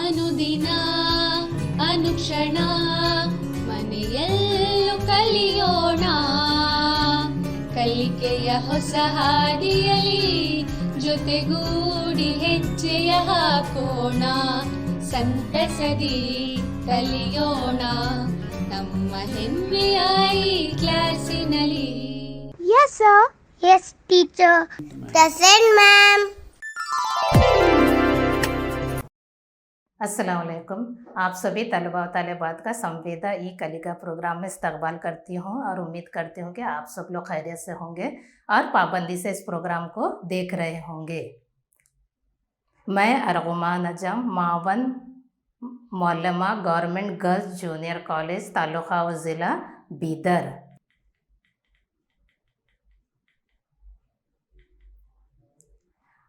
ಅನುದಿನ ಅನುಕ್ಷಣ ಮನೆಯಲ್ಲೂ ಕಲಿಯೋಣ, ಕಲಿಕೆಯ ಹೊಸ ಹಾದಿಯಲಿ ಜೊತೆಗೂಡಿ ಹೆಜ್ಜೆಯ ಹಾಕೋಣ, ಸಂತಸದಿ ಕಲಿಯೋಣ ನಮ್ಮ ಹೆಮ್ಮೆಯ ಈ ಕ್ಲಾಸಿನಲ್ಲಿ. Yes, sir. Yes, teacher. Present, ma'am. अस्सलाम वालेकुम। आप सभी तलबा व तालिबात का संवेदा ई कलिका प्रोग्राम में इस्तकबाल करती हूँ और उम्मीद करती हूँ कि आप सब लोग खैरियत से होंगे और पाबंदी से इस प्रोग्राम को देख रहे होंगे। मैं अरगुमा नजम मावन मौलमा government girls junior college taluka व ज़िला बीदर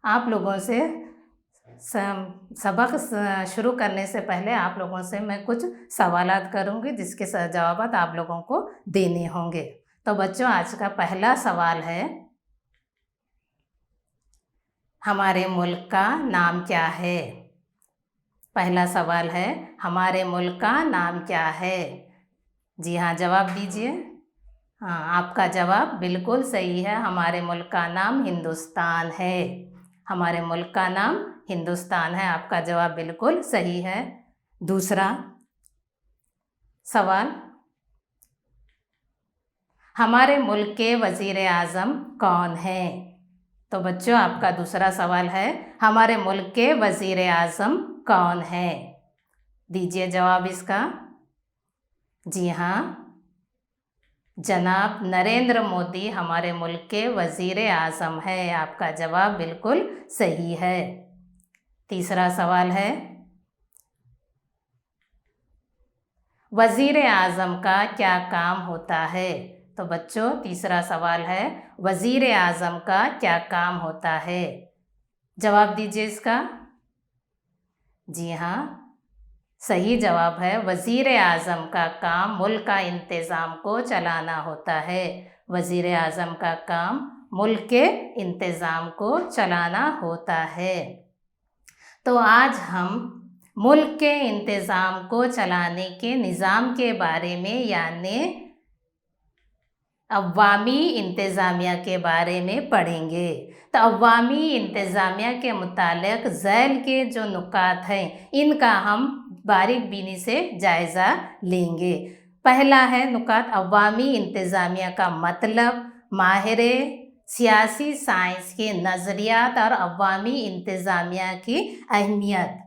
आप लोगों से सबक शुरू करने से पहले आप लोगों से मैं कुछ सवालात करूंगी जिसके जवाब आप लोगों को देने होंगे। तो बच्चों, आज का पहला सवाल है, हमारे मुल्क का नाम क्या है? पहला सवाल है, हमारे मुल्क का नाम क्या है? जी हाँ, जवाब दीजिए। हाँ, आपका जवाब बिल्कुल सही है। हमारे मुल्क का नाम हिंदुस्तान है। हमारे मुल्क का नाम हिंदुस्तान है। आपका जवाब बिल्कुल सही है। दूसरा सवाल, हमारे मुल्क के वज़ीर आज़म कौन हैं? तो बच्चों, आपका दूसरा सवाल है, हमारे मुल्क के वज़ीर आज़म कौन हैं? दीजिए जवाब इसका। जी हाँ, जनाब नरेंद्र मोदी हमारे मुल्क के वज़ीर आज़म है। आपका जवाब बिल्कुल सही है। तीसरा सवाल है, वज़ीर आज़म का क्या काम होता है? तो बच्चों, तीसरा सवाल है, वज़ीर आज़म का क्या काम होता है? जवाब दीजिए इसका। जी हाँ, सही जवाब है। वज़ीर आज़म का काम मुल्क का इंतज़ाम को चलाना होता है। वज़ीर आज़म का काम मुल्क के इंतज़ाम को चलाना होता है। तो आज हम मुल्क के इंतज़ाम को चलाने के निज़ाम के बारे में यानी अवामी इंतज़ामिया के बारे में पढ़ेंगे। तो अवामी इंतज़ामिया के मुतालिक ज़ैल के जो नुकात हैं इनका हम बारीक बीनी से जायज़ा लेंगे। पहला है नुकात, अवामी इंतज़ामिया का मतलब, माहिर सियासी साइंस के नज़रियात और अवामी इंतज़ामिया की अहमियत।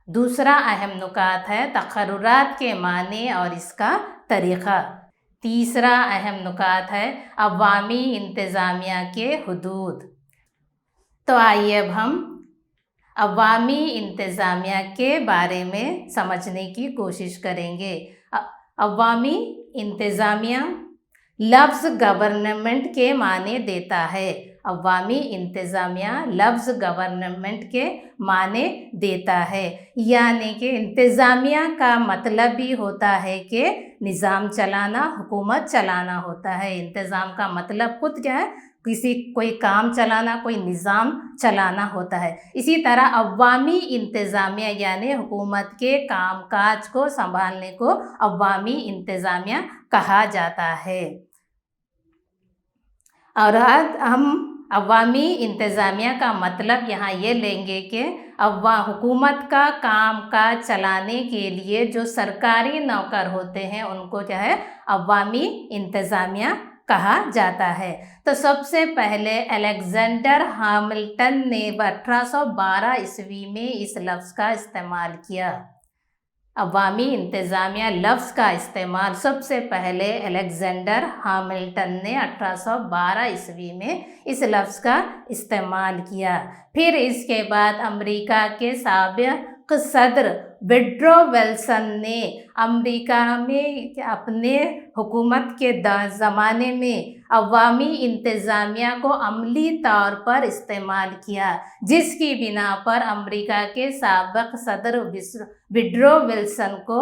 दूसरा अहम नुकात है तक़र्रुरात के माने और इसका तरीक़ा। तीसरा अहम नुकात है अवामी इंतज़ामिया के हुदूद। तो आइए अब हम अवामी इंतज़ामिया के बारे में समझने की कोशिश करेंगे। अवामी इंतज़ामिया लफ्ज़ गवर्नमेंट के माने देता है। अवामी इंतज़ामिया लफ्ज़ गवर्नमेंट के माने देता है, यानी कि इंतज़ामिया का मतलब भी होता है कि निज़ाम चलाना, हुकूमत चलाना होता है। इंतज़ाम का मतलब खुद क्या है? कोई काम चलाना, कोई निज़ाम चलाना होता है। इसी तरह अवामी इंतज़ामिया यानी हुकूमत के काम काज को संभालने को अवामी इंतज़ामिया कहा जाता है। और आज हम अवामी इंतज़ामिया का मतलब यहाँ ये लेंगे कि हुकूमत का काम काज चलाने के लिए जो सरकारी नौकर होते हैं उनको क्या है? अवामी इंतज़ामिया कहा जाता है। तो सबसे पहले अलेक्जेंडर हैमिल्टन ने 1812 ईस्वी में इस लफ्ज़ का इस्तेमाल किया। अवामी इंतज़ामिया लफ्ज़ का इस्तेमाल सबसे पहले अलेक्जेंडर हैमिल्टन ने 1812 ईस्वी में इस लफ्ज़ का इस्तेमाल किया। फिर इसके बाद अमेरिका के साबिक़ सदर वुडरो विल्सन ने अमेरिका में अपने हुकूमत के ज़माने में अवामी इंतज़ामिया को अमली तौर पर इस्तेमाल किया, जिसकी बिना पर अमेरिका के साबिक़ सदर वुडरो विल्सन को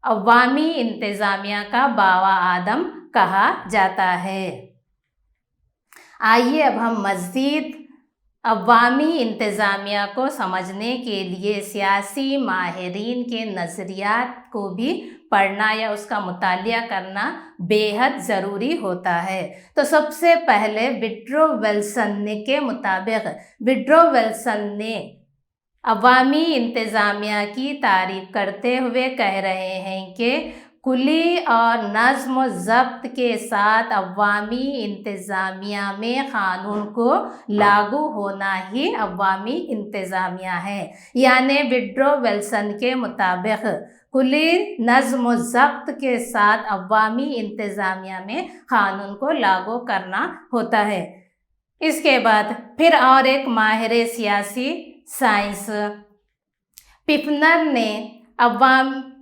अवामी इंतज़ामिया का बावा आदम कहा जाता है। आइए अब हम मज़ीद अवामी इंतज़ामिया को समझने के लिए सियासी माहिरीन के नज़रियात को भी पढ़ना या उसका मुतालिया करना बेहद ज़रूरी होता है। तो सबसे पहले विड्रो विल्सन के मुताबिक विड्रो विल्सन ने अवामी इंतज़ामिया की तारीफ़ करते हुए कह रहे हैं कि कुली और नज़्म ज़ब्त के साथ अवामी इंतज़ामिया में क़ानून को लागू होना ही अवामी इंतज़ामिया है। यानी विड्रो विल्सन के मुताबिक कुली नज़्म ज़ब्त के साथ अवामी इंतज़ामिया में क़ानून को लागू करना होता है। इसके बाद फिर और एक माहिर सियासी साइंस पिफनर ने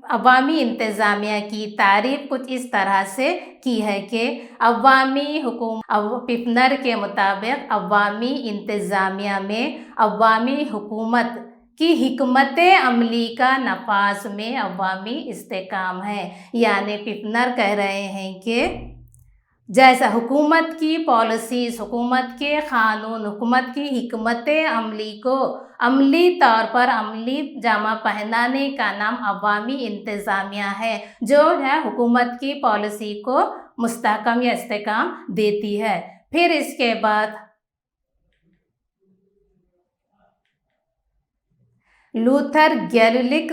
अवामी इंतज़ामिया की तारीफ़ कुछ इस तरह से की है कि अवामी हुकूमत पिफनर के मुताबिक अवामी इंतज़ामिया में अवामी हुकूमत की हिकमत अमली का नफाज में अवामी इस्तेकाम है। यानी पिफनर कह रहे हैं कि जैसा हुकूमत की पॉलिसीज़, हुकूमत के क़ानून, हुकूमत की हिकमत अमली को अमली तौर पर अमली जामा पहनाने का नाम अवामी इंतज़ामिया है, जो है हुकूमत की पॉलिसी को मुस्तहकम या इस्तेकाम देती है। फिर इसके बाद लूथर गैलिलिक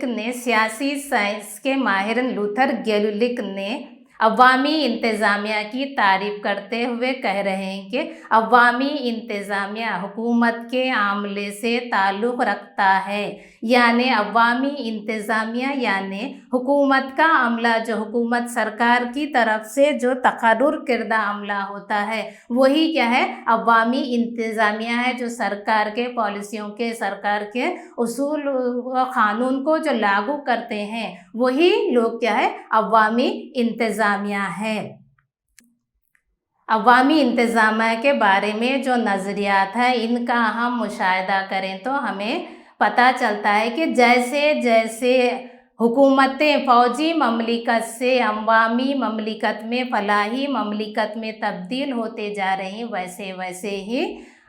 ने सियासी साइंस के माहिर लूथर गैलिलिक ने अवामी इंतज़ामिया की तारीफ़ करते हुए कह रहे हैं कि अवामी इंतज़ामिया हुकूमत के आमले से ताल्लुक़ रखता है। यानी अवामी इंतज़ामिया यानी हुकूमत का अमला, जो हुकूमत सरकार की तरफ से जो तकर्रुर किर्दा अमला होता है वही क्या है, अवामी इंतज़ामिया है, जो सरकार के पॉलिसियों के, सरकार के उसूल व क़ानून को जो लागू करते हैं वही लोग क्या है, अवामी इंतज़ामिया है। अवामी इंतज़ामिया के बारे में जो नज़रियात है इनका हम मुशाहिदा करें तो हमें पता चलता है कि जैसे जैसे हुकूमतें फ़ौजी ममलिकत से अवामी ममलिकत में, फलाही ममलिकत में तब्दील होते जा रही, वैसे वैसे ही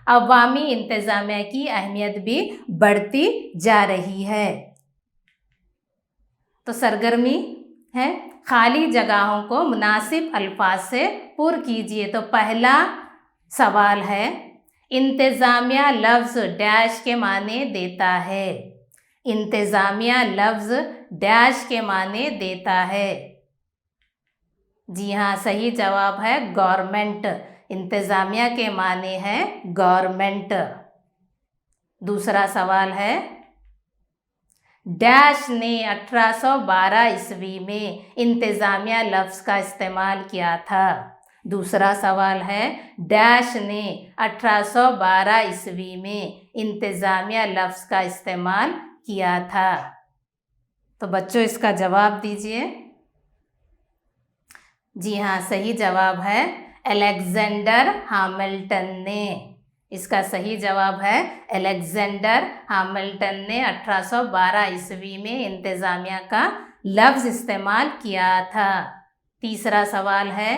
अवामी इंतज़ामिया की अहमियत भी बढ़ती जा रही है। तो सरगर्मी है, खाली जगहों को मुनासिब अल्फाज से पुर कीजिए। तो पहला सवाल है, इंतज़ामिया लफ्ज़ डैश के माने देता है। इंतज़ामिया लफ्ज़ डैश के माने देता है। जी हाँ, सही जवाब है गवर्नमेंट। इंतज़ामिया के माने हैं गवर्नमेंट। दूसरा सवाल है, डैश ने 1812 ईस्वी में इंतज़ामिया लफ्ज़ का इस्तेमाल किया था। दूसरा सवाल है, डैश ने 1812 ईस्वी में इंतज़ामिया लफ्ज़ का इस्तेमाल किया था। तो बच्चों इसका जवाब दीजिए। जी हाँ, सही जवाब है अलेक्जेंडर हैमिल्टन ने। इसका सही जवाब है अलेक्जेंडर हैमिल्टन ने 1812 ईस्वी में इंतज़ामिया का लफ्ज़ इस्तेमाल किया था। तीसरा सवाल है,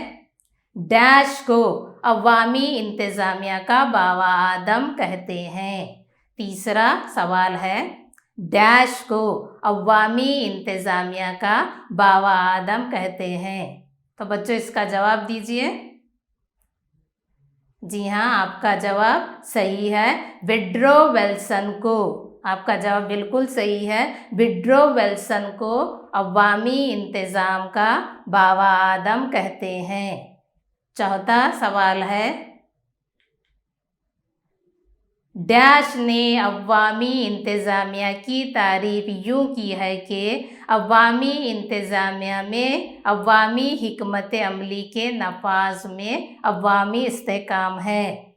डैश को अवामी इंतज़ामिया का बावा आदम कहते हैं। तीसरा सवाल है, डैश को अवामी इंतज़ामिया का बावा आदम कहते हैं। तो बच्चों इसका जवाब दीजिए। जी हाँ, आपका जवाब सही है, विड्रो विल्सन को। आपका जवाब बिल्कुल सही है, विड्रो विल्सन को अवामी इंतज़ाम का बावा आदम कहते हैं। चौथा सवाल है, डैश ने अवामी इंतज़ामिया की तारीफ़ यूँ की है कि अवामी इंतज़ामिया में अवामी हिकमत अमली के नफाज में अवामी इस्तेकाम है।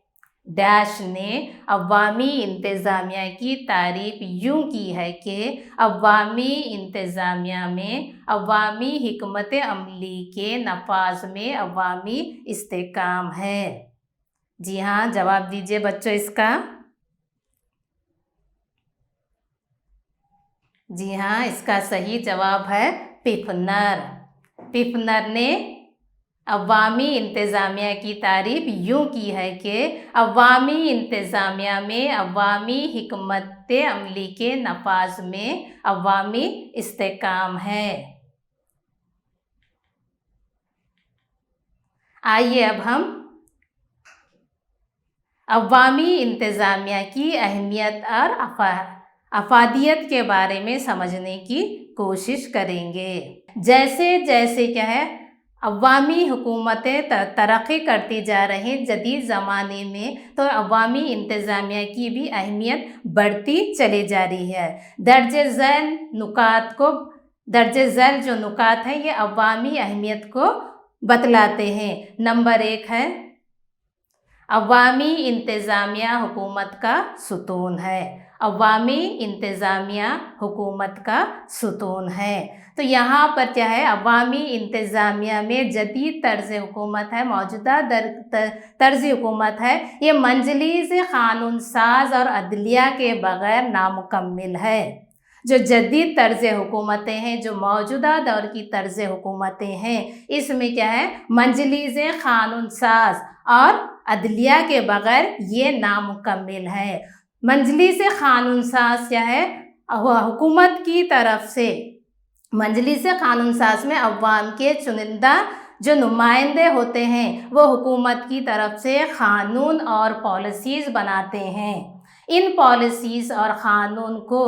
डैश ने अवामी इंतज़ामिया की तारीफ़ यूँ की है कि अवामी इंतज़ामिया में अवामी हिकमत अमली के नफाज में अवामी इस्तेकाम है। जी हाँ, जवाब दीजिए बच्चों इसका। जी हाँ, इसका सही जवाब है पिफनर। पिफनर ने अवामी इंतज़ामिया की तारीफ़ यूँ की है कि अवामी इंतज़ामिया में अवामी हिकमत अमली के नफाज में अवामी इस्तेकाम है। आइए अब हम अवामी इंतज़ामिया की अहमियत और अफादियत के बारे में समझने की कोशिश करेंगे। जैसे जैसे क्या है अवामी हुकूमतें तरक्की करती जा रही जदीद ज़माने में, तो अवामी इंतज़ामिया की भी अहमियत बढ़ती चली जा रही है। दर्जे झैल जो नुकात हैं ये अवामी अहमियत को बतलाते हैं। नंबर 1 है अवामी इंतज़ामिया हुकूमत का सुतून है। अवामी इंतज़ामिया हुकूमत का सुतून है। तो यहाँ पर क्या है अवामी इंतज़ामिया में जदीद तर्ज़ हुकूमत है, मौजूदा तर्ज़ हुकूमत है, ये मंजलिस क़ानून साज और अदलिया के बग़ैर नामुकम्मिल है। जो जदीद तर्ज़ हुकूमतें हैं, जो मौजूदा दौर की तर्ज़ हुकूमतें हैं, इसमें क्या है मंजलिस क़ानून साज और अदलिया के बग़ैर ये नामुकम्मिल है। मंजलिस क़ानून साज क्या है हुकूमत की तरफ से, मंजलिस क़ानून साज में अवाम के चुनिंदा जो नुमाइंदे होते हैं वो हुकूमत की तरफ से क़ानून और पॉलिसीज़ बनाते हैं। इन पॉलिसीज़ और क़ानून को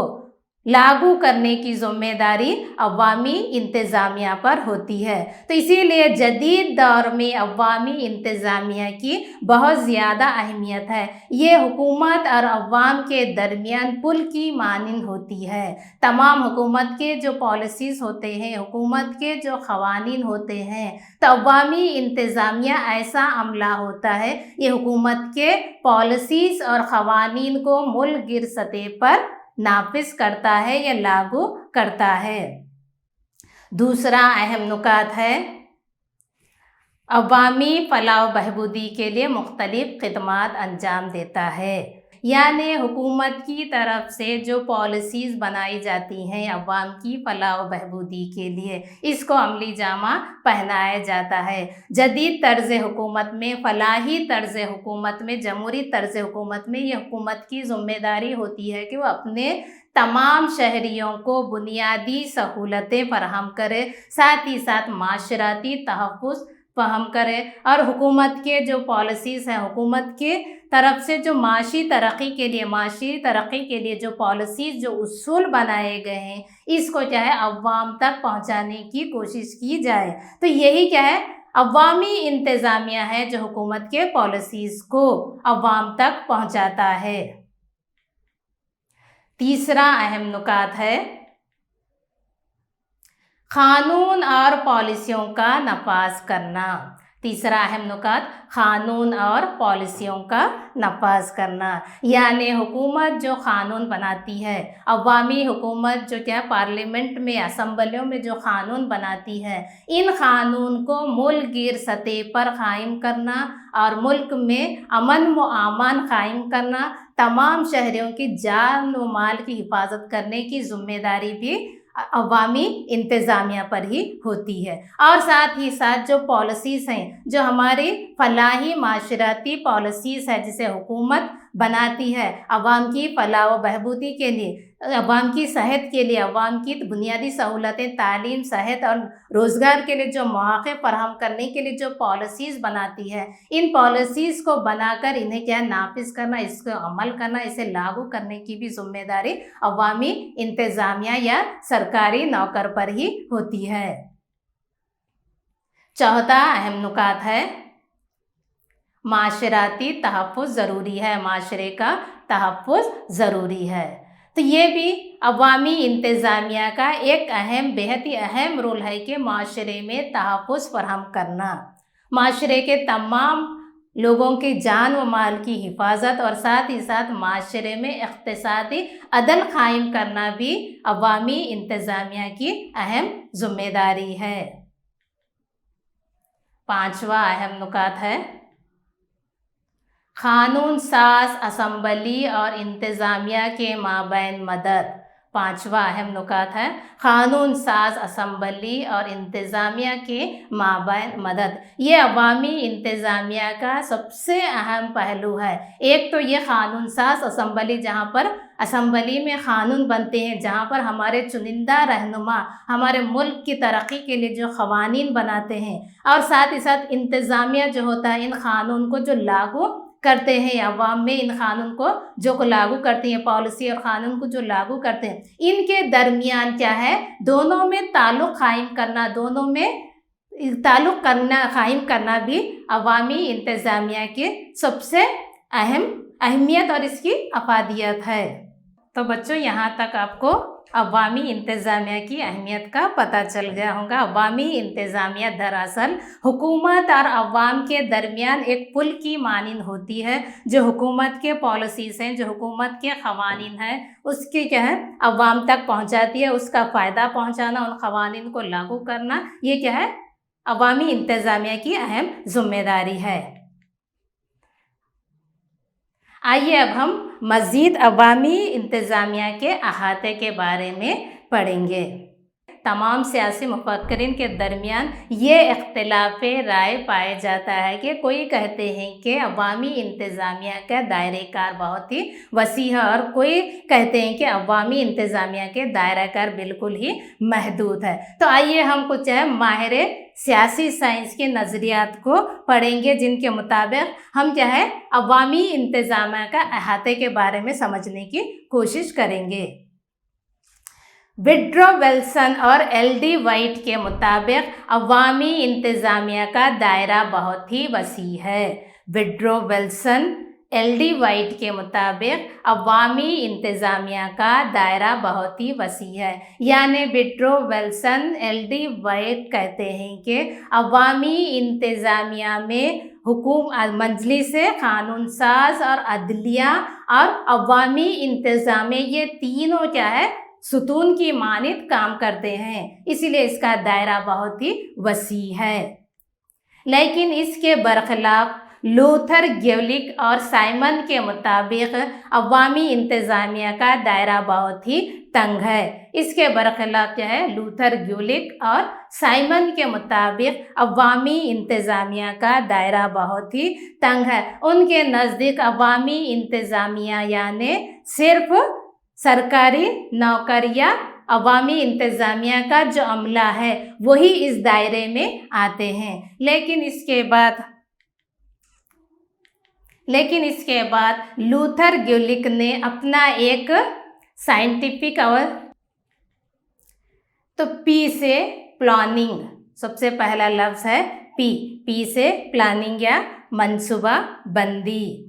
लागू करने की ज़िम्मेदारी अवामी इंतज़ामिया पर होती है। तो इसीलिए जदीद दौर में अवामी इंतज़ामिया की बहुत ज़्यादा अहमियत है। ये हुकूमत और अवाम के दरमियान पुल की मानिंद होती है। तमाम हुकूमत के जो पॉलिसीज़ होते हैं, हुकूमत के जो क़वानीन होते हैं, तो अवामी इंतज़ामिया ऐसा अमला होता है, ये हुकूमत के पॉलिसीज़ और क़वानीन को मुल्क गिर सतह पर नाफिज करता है या लागू करता है। दूसरा अहम नुकात है अवामी फलाह बहबूदी के लिए मुख्तलिफ़ खिदमात अंजाम देता है। यानी हुकूमत की तरफ से जो पॉलिसीज़ बनाई जाती हैं अवाम की फलाह व बहबूदी के लिए, इसको अमली जामा पहनाया जाता है। जदीद तर्ज़ हुकूमत में, फलाही तर्ज़ हुकूमत में, जमहूरी तर्ज़ हुकूमत में ये हुकूमत की ज़िम्मेदारी होती है कि वो अपने तमाम शहरियों को बुनियादी सहूलतें फराहम करे, साथ ही साथ माशराती तहफ़्फ़ुज़ फहम करे और हुकूमत के जो पॉलिसीज़ हैं, हुकूमत के तरफ से जो माशी तरक्की के लिए जो पॉलिसीज़ जो उसूल बनाए गए हैं, इसको क्या है अवाम तक पहुंचाने की कोशिश की जाए। तो यही क्या है अवामी इंतज़ामिया है जो हुकूमत के पॉलिसीज़ को अवाम तक पहुंचाता है। तीसरा अहम नुकात है क़ानून और पॉलिसियों का नफाज करना। तीसरा अहम नुकात क़ानून और पॉलिसियों का नफाज करना। यानी हुकूमत जो क़ानून बनाती है, अवामी हुकूमत जो क्या पार्लियामेंट में, असम्बलियों में जो क़ानून बनाती है, इन क़ानून को मुल्क गिर सतह पर क़ायम करना और मुल्क में अमन व अमान क़ायम करना, तमाम शहरियों की जान व माल की हिफाजत करने की ज़िम्मेदारी भी अवामी इंतज़ामिया पर ही होती है। और साथ ही साथ जो पॉलिसीज़ हैं, जो हमारी फलाही माशराती पॉलिसीज़ है जिसे हुकूमत बनाती है अवाम की फलाह व बहबूदी के लिए, अवाम की सेहत के लिए, अवाम की बुनियादी सहूलतें, तालीम, सेहत और रोज़गार के लिए जो मौक़े फराहम करने के लिए जो पॉलिसीज़ बनाती है, इन पॉलिसीज़ को बनाकर इन्हें क्या नाफिज करना, इसको अमल करना, इसे लागू करने की भी ज़िम्मेदारी अवामी इंतज़ामिया या सरकारी नौकर पर ही होती है। चौथा अहम नुकात है माशराती तहफ़्फ़ुज़ ज़रूरी है, माशरे का तहफ़्फ़ुज़ ज़रूरी है। तो ये भी अवामी इंतज़ामिया का एक बेहद ही अहम रोल है कि माशरे में तहफ़्फ़ुज़ फराहम करना, माशरे के तमाम लोगों की जान व माल की हिफाजत और साथ ही साथ माशरे में इक़्तिसादी अदल क़ायम करना भी अवामी इंतज़ामिया की अहम ज़िम्मेदारी है। पाँचवा अहम नुकात है क़ानून साज असम्बली और इंतज़ामिया के माबैन मदद। पांचवा अहम नुकात है क़ानून साज असम्बली और इंतज़ामिया के माबैन मदद। ये अवामी इंतज़ामिया का सबसे अहम पहलू है। एक तो ये क़ानून साज असम्बली, जहाँ पर असम्बली में क़ानून बनते हैं, जहाँ पर हमारे चुनिंदा रहनुमा हमारे मुल्क की तरक्की के लिए जो क़वानीन बनाते हैं, और साथ ही साथ इंतज़ामिया जो होता है इन क़ानून को जो लागू करते हैं, अवाम में इन क़ानून को जो लागू करते हैं, पॉलिसी और क़ानून को जो लागू करते हैं, इनके दरमियान क्या है, दोनों में ताल्लुक़ कायम करना, दोनों में ताल्लुक़ कायम करना भी अवामी इंतज़ामिया की सबसे अहमियत और इसकी अफादियत है। तो बच्चों, यहाँ तक आपको अवामी इंतज़ामिया की अहमियत का पता चल गया होगा। अवामी इंतज़ामिया दरअसल हुकूमत और अवाम के दरमियान एक पुल की मानिंद होती है। जो हुकूमत के पॉलिसीज़ हैं, जो हुकूमत के क़वानीन हैं, उसकी क्या है अवाम तक पहुँचाती है, उसका फ़ायदा पहुँचाना, उन क़वानीन को लागू करना, ये क्या है अवामी इंतज़ामिया की अहम ज़िम्मेदारी है। आइए अब हम मज़ीद अवामी इंतज़ामिया के अहाते के बारे में पढ़ेंगे। तमाम सियासी मुफक्किरीन के दरमियान ये इख्तिलाफ़ राय पाया जाता है कि कोई कहते हैं कि अवामी इंतज़ामिया का दायरे कार बहुत ही वसी है, और कोई कहते हैं कि अवामी इंतज़ामिया के दायरा कार बिल्कुल ही महदूद है। तो आइए हम कुछ माहिर सियासी साइंस के नज़रियात को पढ़ेंगे, जिनके मुताबिक हम क्या है अवामी इंतज़ामिया का अहाते के बारे में समझने की कोशिश करेंगे। विड्रो विल्सन और एल.डी. वाइट के मुताबिक अवामी इंतज़ामिया का दायरा बहुत ही वसी है। Withdraw Wilson, LD. वाइट के मुताबिक अवामी इंतज़ामिया का दायरा बहुत ही वसी है। यानी विड्रो विल्सन, एल.डी. वाइट कहते हैं कि अवामी इंतज़ामिया में मजलिस क़ानून साज और अदलिया और अवामी इंतज़ामिया, ये तीनों क्या है सुतून की मानित काम करते हैं, इसीलिए इसका दायरा बहुत ही वसी है। लेकिन इसके बरखिलाफ लूथर ग्यूलिक और साइमन के मुताबिक अवामी इंतज़ामिया का दायरा बहुत ही तंग है। इसके बरखिलाफ क्या है लूथर ग्यूलिक और साइमन के मुताबिक अवामी इंतज़ामिया का दायरा बहुत ही तंग है। उनके नज़दीक अवामी इंतज़ामिया यानी सिर्फ सरकारी नौकरियाँ, अवामी इंतज़ामिया का जो अमला है वही इस दायरे में आते हैं। लेकिन इसके बाद लूथर ग्यूलिक ने अपना एक साइंटिफिक और तो पी से प्लानिंग, सबसे पहला लफ्ज़ है पी से प्लानिंग या मनसूबा बंदी।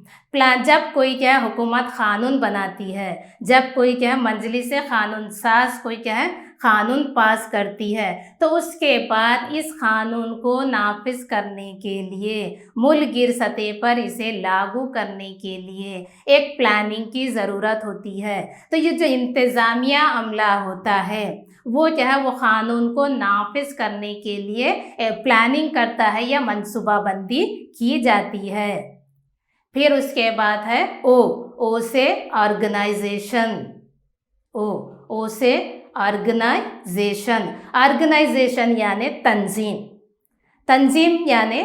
जब कोई क्या हुकूमत क़ानून बनाती है, जब कोई क्या मजलिस क़ानून साज कोई क्या है क़ानून पास करती है, तो उसके बाद इस क़ानून को नाफिज करने के लिए, मुल्क सतह पर इसे लागू करने के लिए एक प्लानिंग की ज़रूरत होती है। तो ये जो इंतज़ामिया अमला होता है वो क्या है वो क़ानून को नाफिज करने के लिए प्लानिंग करता है या मनसूबाबंदी की जाती है। फिर उसके बाद है ओ से ऑर्गेनाइजेशन, ओ से ऑर्गेनाइजेशन यानी तंजीम यानी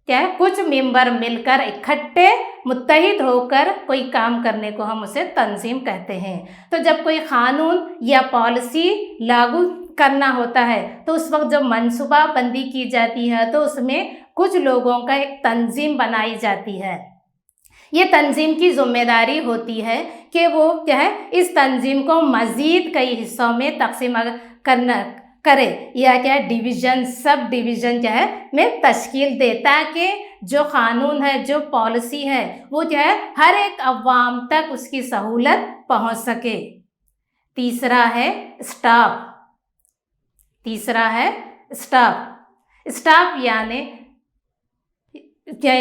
क्या है कुछ मेंबर मिलकर इकट्ठे मुत्तहिद होकर कोई काम करने को हम उसे तंजीम कहते हैं। तो जब कोई क़ानून या पॉलिसी लागू करना होता है तो उस वक्त जब मनसूबा बंदी की जाती है तो उसमें कुछ लोगों का एक तंजीम बनाई जाती है। ये तंजीम की ज़िम्मेदारी होती है कि वो क्या है इस तंजीम को मज़ीद कई हिस्सों में तक़सीम करे या क्या डिवीज़न, सब डिवीज़न क्या है में तश्कील दे, ताकि जो क़ानून है, जो पॉलिसी है वो क्या है हर एक अवाम तक उसकी सहूलत पहुंच सके। तीसरा है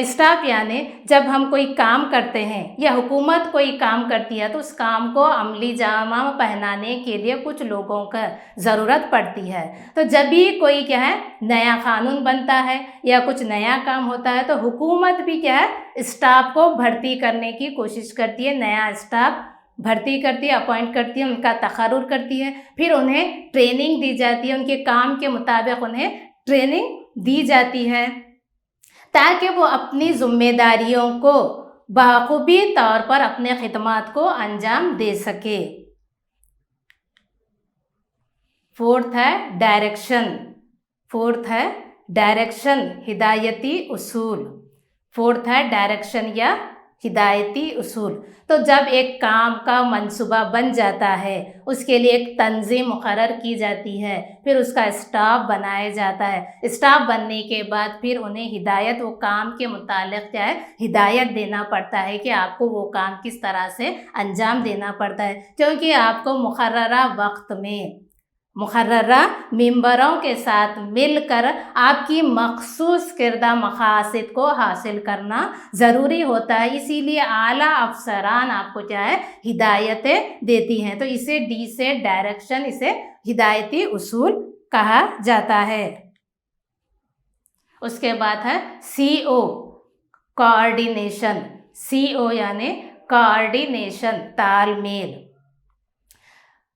स्टाफ यानी जब हम कोई काम करते हैं या हुकूमत कोई काम करती है तो उस काम को अमली जामा पहनाने के लिए कुछ लोगों का ज़रूरत पड़ती है। तो जब भी कोई क्या है नया क़ानून बनता है या कुछ नया काम होता है तो हुकूमत भी क्या है स्टाफ को भर्ती करने की कोशिश करती है, नया स्टाफ भर्ती करती है, अपॉइंट करती है, उनका तकर्रुर करती है, फिर उन्हें ट्रेनिंग दी जाती है, उनके काम के मुताबिक उन्हें ट्रेनिंग दी जाती है ताकि वो अपनी ज़िम्मेदारियों को बखूबी तौर पर अपने खिदमात को अंजाम दे सके। फोर्थ है डायरेक्शन हिदायती उसूल। फोर्थ है डायरेक्शन या हिदायती उसूल। तो जब एक काम का मंसूबा बन जाता है, उसके लिए एक तंजीम मुकर्रर की जाती है, फिर उसका स्टाफ बनाया जाता है। स्टाफ बनने के बाद फिर उन्हें हिदायत, वो काम के मुतालिक क्या है, हिदायत देना पड़ता है कि आपको वो काम किस तरह से अंजाम देना पड़ता है, क्योंकि आपको मुकर्ररा वक्त में मुकर्ररा मेंबरों के साथ मिलकर आपकी मखसूस किरदा मकासद को हासिल करना ज़रूरी होता है। इसीलिए आला अफसरान आपको क्या है, हिदायतें देती हैं। तो इसे डी से डायरेक्शन, इसे हिदायती उसूल कहा जाता है। उसके बाद है CO कोऑर्डिनेशन। CO यानी कोऑर्डिनेशन, तालमेल।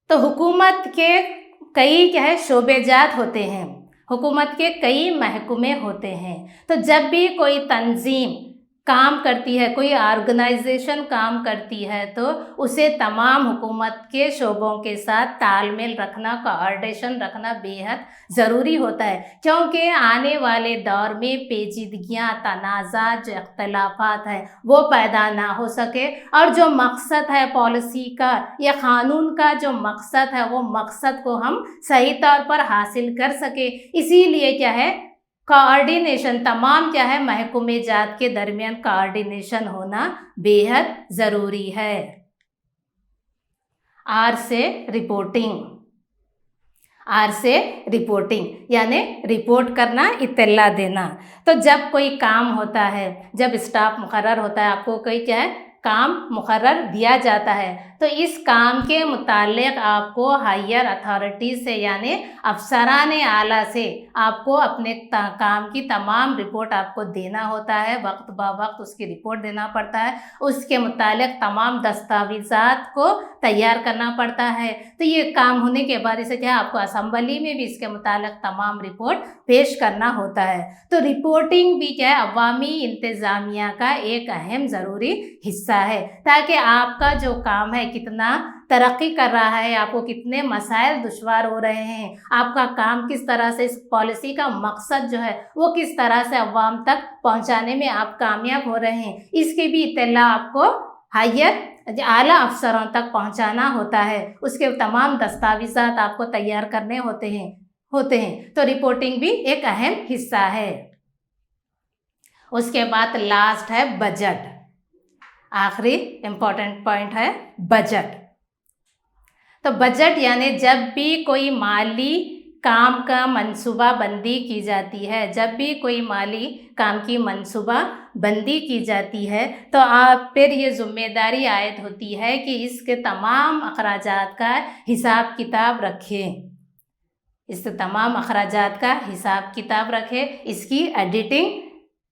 तो हुकूमत के कई क्या है शोबेजात होते हैं, हुकूमत के कई महकमे होते हैं। तो जब भी कोई तंजीम काम करती है, कोई ऑर्गेनाइजेशन काम करती है, तो उसे तमाम हुकूमत के शोबों के साथ तालमेल रखना, कोऑर्डिनेशन रखना बेहद ज़रूरी होता है, क्योंकि आने वाले दौर में पेचीदगियाँ, तनाज़ात, जो इख्तलाफात हैं वो पैदा ना हो सके, और जो मकसद है पॉलिसी का या क़ानून का, जो मकसद है वो मकसद को हम सही तौर पर हासिल कर सके। इसीलिए क्या है, कोऑर्डिनेशन, तमाम क्या है महकमे जात के दरमियान कोऑर्डिनेशन होना बेहद ज़रूरी है। R से रिपोर्टिंग यानी रिपोर्ट करना, इत्तला देना। तो जब कोई काम होता है, जब स्टाफ मुकर्रर होता है, आपको कोई क्या है काम मुकर्रर दिया जाता है, तो इस काम के मुतालिक आपको हायर अथॉरिटी से यानी अफसरान आला से आपको अपने काम की तमाम रिपोर्ट आपको देना होता है, वक्त ब वक्त उसकी रिपोर्ट देना पड़ता है, उसके मुतालिक तमाम दस्तावेज़ात को तैयार करना पड़ता है। तो ये काम होने के बाद इसे क्या है, आपको असम्बली में भी इसके मुतालिक तमाम रिपोर्ट पेश करना होता है। तो रिपोर्टिंग भी क्या है, अवामी इंतज़ामिया का एक अहम ज़रूरी हिस्सा है, ताकि आपका जो काम है कितना तरक्की कर रहा है, आपको कितने मसाइल दुश्वार हो रहे हैं, आपका काम किस तरह से, इस पॉलिसी का मकसद जो है वो किस तरह से अवाम तक पहुंचाने में आप कामयाब हो रहे हैं, इसकी भी इत्तला आपको हायर आला अफसरों तक पहुंचाना होता है। उसके तमाम दस्तावेज़ात आपको तैयार करने होते हैं। तो रिपोर्टिंग भी एक अहम हिस्सा है। उसके बाद लास्ट है बजट। आखिरी इम्पोर्टेंट पॉइंट है बजट। तो बजट यानी जब भी कोई माली काम का मंसूबा बंदी की जाती है, जब भी कोई माली काम की मंसूबा बंदी की जाती है, तो आप फिर ये ज़िम्मेदारी आयद होती है कि इसके तमाम अखराजात का हिसाब किताब रखें, इस तमाम अखराजात का हिसाब किताब रखें, इसकी एडिटिंग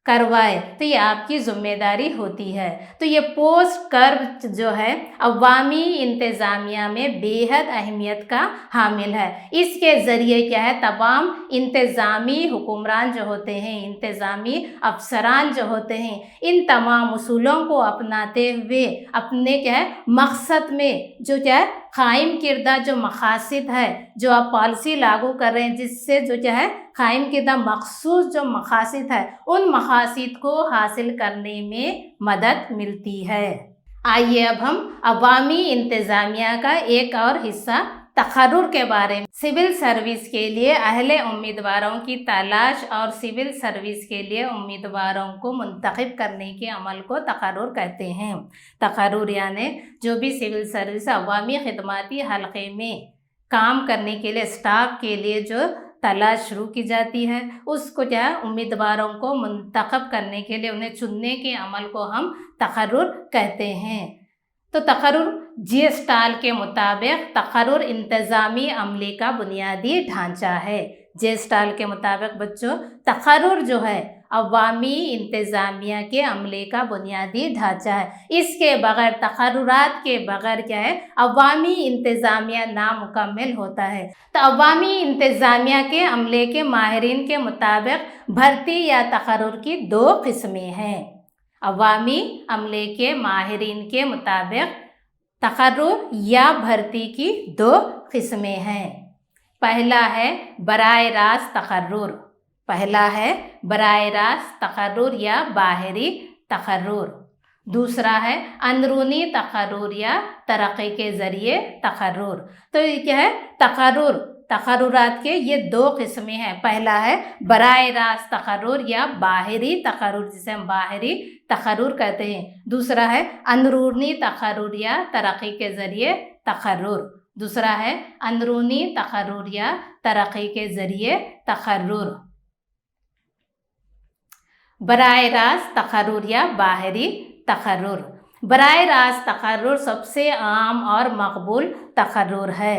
करवाए। तो ये आपकी ज़िम्मेदारी होती है। तो ये पोस्ट कर्व जो है अवामी इंतज़ामिया में बेहद अहमियत का हामिल है। इसके ज़रिए क्या है, तमाम इंतज़ामी हुक्मरान जो होते हैं, इंतज़ामी अफसरान जो होते हैं, इन तमाम उसूलों को अपनाते हुए अपने क्या है मकसद में जो क्या है कायम किरदा जो मकासद है, जो आप पॉलिसी लागू कर रहे हैं, जिससे जो क्या है कायम किरदा मखसूस जो मकासद है, उन मकासद को हासिल करने में मदद मिलती है। आइए अब हम अवामी इंतज़ामिया का एक और हिस्सा तकर्रुर के बारे में। सिविल सर्विस के लिए अहले उम्मीदवारों की तलाश और सिविल सर्विस के लिए उम्मीदवारों को मुंतखब करने के अमल को तकर्रुर कहते हैं। तकर्रुर यानी जो भी सिविल सर्विस अवामी खिदमाती हल्के में काम करने के लिए स्टाफ के लिए जो तलाश शुरू की जाती है, उसको क्या उम्मीदवारों को मुंतखब करने के लिए उन्हें चुनने के अमल को हम तकर्रुर कहते हैं। तो तकर्रुर जी स्टाल के मुताबिक तकर्रुर इंतज़ामी अमले का बुनियादी ढांचा है। जे स्टाल के मुताबिक बच्चों तकर्रुर जो है अवामी इंतज़ामिया के अमले का बुनियादी ढांचा है। इसके बगैर, तकर्रुरात के बगैर क्या है, अवामी इंतज़ामिया नामुकम्मल होता है। तो अवामी इंतज़ामिया के अमले के माहिरीन के मुताबिक भर्ती या तकर्रुर की दो किस्में हैं। अवामी अमले के माहिरीन के मुताबिक तकर्रुर या भर्ती की दो किस्में हैं। पहला है बराए रास्त तकर्रुर, पहला है बराए रास्त तकर्रुर या बाहरी तकर्रुर। दूसरा है अंदरूनी तकर्रुर या तरक्की के ज़रिए तकर्रुर। तो ये क्या है, तकर्रुर, तकर्रुरात के ये दो किस्में हैं। पहला है बराए रास्त तकर्रुर या बाहरी तकर्रुर, जिसे हम बाहरी तकर्रुर कहते हैं। दूसरा है अंदरूनी तकर्रुर या तरक्की के ज़रिए तकर्रुर। दूसरा है अंदरूनी तकर्रुर या तरक्की के ज़रिए तकर्रुर। बराए रास्त तकर्रुर या बाहरी तकर्रुर। बराए रास्त तकर्रुर सबसे आम और मकबूल तकर्रुर है।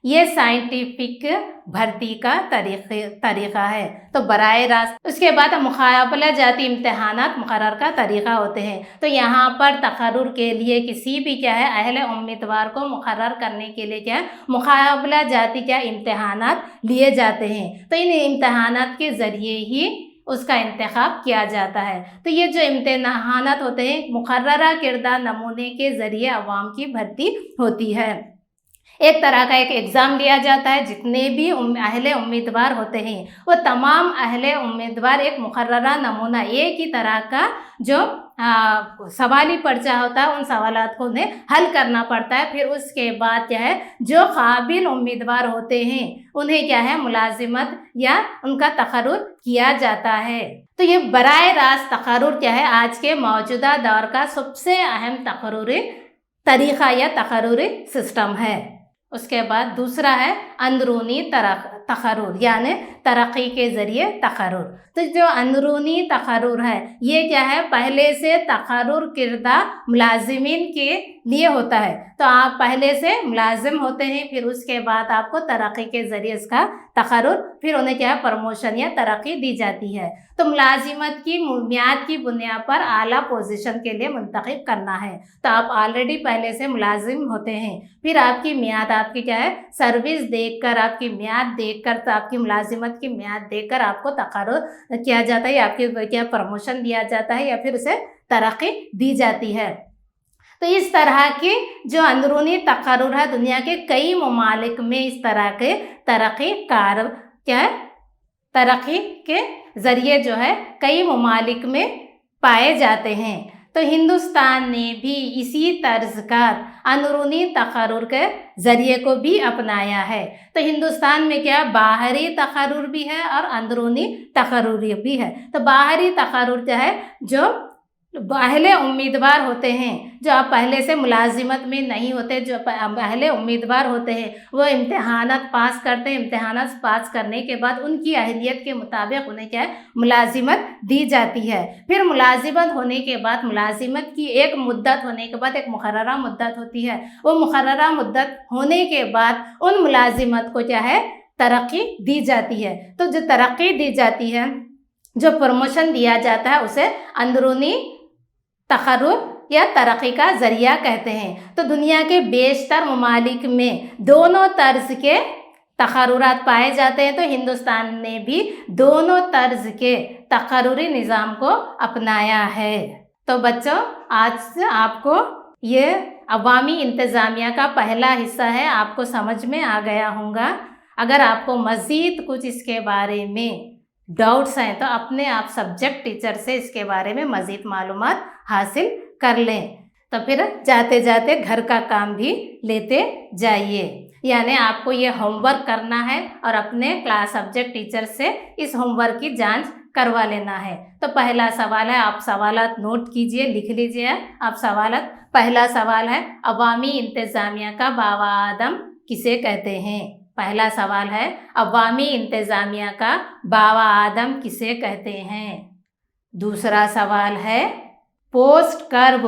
ये साइंटिफिक भर्ती का तरीक़ा है। तो बराए रास्त, उसके बाद मुकाबला जाती इम्तहानात मुकर्रर का तरीक़ा होते हैं। तो यहाँ पर तकर्रुर के लिए किसी भी क्या है अहले उम्मीदवार को मुकर्रर करने के लिए क्या है मुकाबला जाती क्या इम्तहानात लिए जाते हैं। तो इन इम्तहानात के ज़रिए ही उसका इंतखाब किया जाता है। तो ये जो इम्तहानात होते हैं मुकर्ररा किरदा नमूने के ज़रिए अवाम की भर्ती होती है। एक तरह का एक एग्ज़ाम लिया जाता है। जितने भी अहले उम्मीदवार होते हैं वो तमाम अहले उम्मीदवार एक मुकर्ररा नमूना, एक ही तरह का जो सवाली पर्चा होता है उन सवालात को उन्हें हल करना पड़ता है। फिर उसके बाद क्या है जो काबिल उम्मीदवार होते हैं उन्हें क्या है मुलाजिमत या उनका तकर्रुर किया जाता है। तो ये बराए रास्त तकर्रुर क्या है आज के मौजूदा दौर का सबसे अहम तकर्रुरी तरीक़ा या तकर्रुरी सिस्टम है। उसके बाद दूसरा है अंदरूनी तकर्रुर यानी तरक्की के ज़रिए तकर्रुर। तो जो अंदरूनी तकर्रुर है ये क्या है पहले से तकर्रुर किरदा मुलाजिमीन के लिए होता है। तो आप पहले से मुलाजिम होते हैं, फिर उसके बाद आपको तरक्की के ज़रिए इसका तकर्रुर, फिर उन्हें क्या है प्रमोशन या तरक्की दी जाती है। तो मुलाजिमत की मियाद की बुनियाद पर आला पोजीशन के लिए मुंतखब करना है। तो आप ऑलरेडी पहले से मुलाजिम होते हैं, फिर आपकी मियाद आपकी क्या है सर्विस देखकर, आपकी मियाद देखकर, तो आपकी मुलाजिमत की मियाद देखकर आपको तकर्रुर किया जाता है, आपके क्या प्रमोशन दिया जाता है या फिर उसे तरक्की दी जाती है। तो इस तरह की जो अंदरूनी तकर्रुर है दुनिया के कई ममालिक में इस तरह के तरक्की क्या है तरक्की के ज़रिए जो है कई ममालिक में पाए जाते हैं। तो हिंदुस्तान ने भी इसी तर्ज का अंदरूनी तकर्रुर के ज़रिए को भी अपनाया है। तो हिंदुस्तान में क्या बाहरी तकर्रुर भी है और अंदरूनी तकर्रुर भी है। तो बाहरी तकर्रुर क्या है जो अहले उम्मीदवार होते हैं, जो आप पहले से मुलाजिमत में नहीं होते, जो अहले उम्मीदवार होते हैं वो इम्तहानात पास करते हैं। इम्तहानात पास करने के बाद उनकी अहलियत के मुताबिक उन्हें क्या है मुलाजिमत दी जाती है। फिर मुलाजिमत होने के बाद मुलाजिमत की एक मुद्दत होने के बाद एक मुकर्ररा मुद्दत होती है। वो मुकर्ररा मुद्दत होने के बाद उन मुलाजिमत को क्या है तरक्की दी जाती है। तो जो तरक्की दी जाती है, जो प्रमोशन दिया जाता है उसे अंदरूनी तकर्रुर या तरक्की का ज़रिया कहते हैं। तो दुनिया के बेशतर ममालिक में दोनों तर्ज के तकर्रुरात पाए जाते हैं। तो हिंदुस्तान ने भी दोनों तर्ज के तकर्रुरी निज़ाम को अपनाया है। तो बच्चों आज आपको ये अवामी इंतज़ामिया का पहला हिस्सा है, आपको समझ में आ गया होगा। अगर आपको मज़ीद कुछ इसके बारे में डाउट्स हैं तो अपने आप सब्जेक्ट टीचर से इसके बारे में मज़ीद मालूमात हासिल कर लें। तो फिर जाते जाते घर का काम भी लेते जाइए, यानी आपको ये होमवर्क करना है और अपने क्लास सब्जेक्ट टीचर से इस होमवर्क की जांच करवा लेना है। तो पहला सवाल है, आप सवालात नोट कीजिए, लिख लीजिए आप सवालात। पहला सवाल है अवामी इंतज़ामिया का बाबा आदम किसे कहते हैं। पहला सवाल है अवामी इंतज़ामिया का बाबा आदम किसे कहते हैं। दूसरा सवाल है पोस्ट कर्व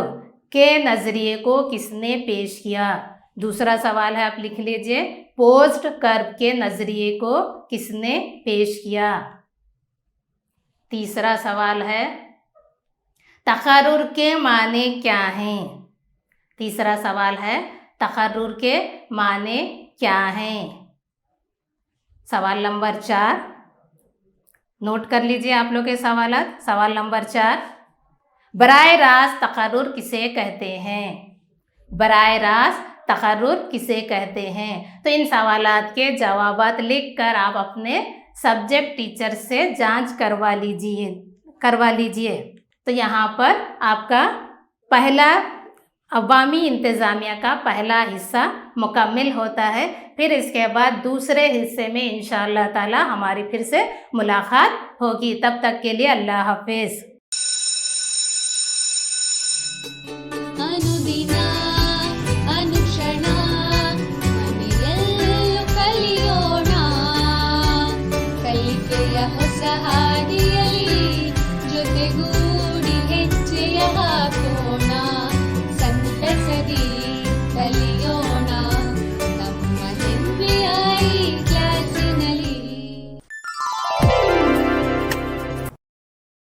के नज़रिए को किसने पेश किया। दूसरा सवाल है, आप लिख लीजिए, पोस्ट कर्व के नज़रिए को किसने पेश किया। तीसरा सवाल है तकर्रुर के माने क्या हैं। तीसरा सवाल है तकर्रुर के माने क्या हैं। सवाल नंबर 4 नोट कर लीजिए आप लोग के सवालात। सवाल नंबर 4 बराए रास्त तकर्रुर किसे कहते हैं। बराए रास्त तकर्रुर किसे कहते हैं। तो इन सवालात के जवाबात लिख कर आप अपने सब्जेक्ट टीचर से जांच करवा लीजिए। तो यहाँ पर आपका पहला अवामी इंतज़ामिया का पहला हिस्सा मुकम्मल होता है। फिर इसके बाद दूसरे हिस्से में इंशाअल्लाह ताला हमारी फिर से मुलाकात होगी। तब तक के लिए अल्लाह हाफिज़। ಅನುದಿನ ಅನುಕ್ಷಣ ಮನೆಯಲ್ಲೂ ಕಲಿಯೋಣ ಕಲಿಕೆಯ ಹೊಸ ಹಾದಿಯಲ್ಲಿ ಜೊತೆಗೂಡಿ ಹೆಜ್ಜೆಯ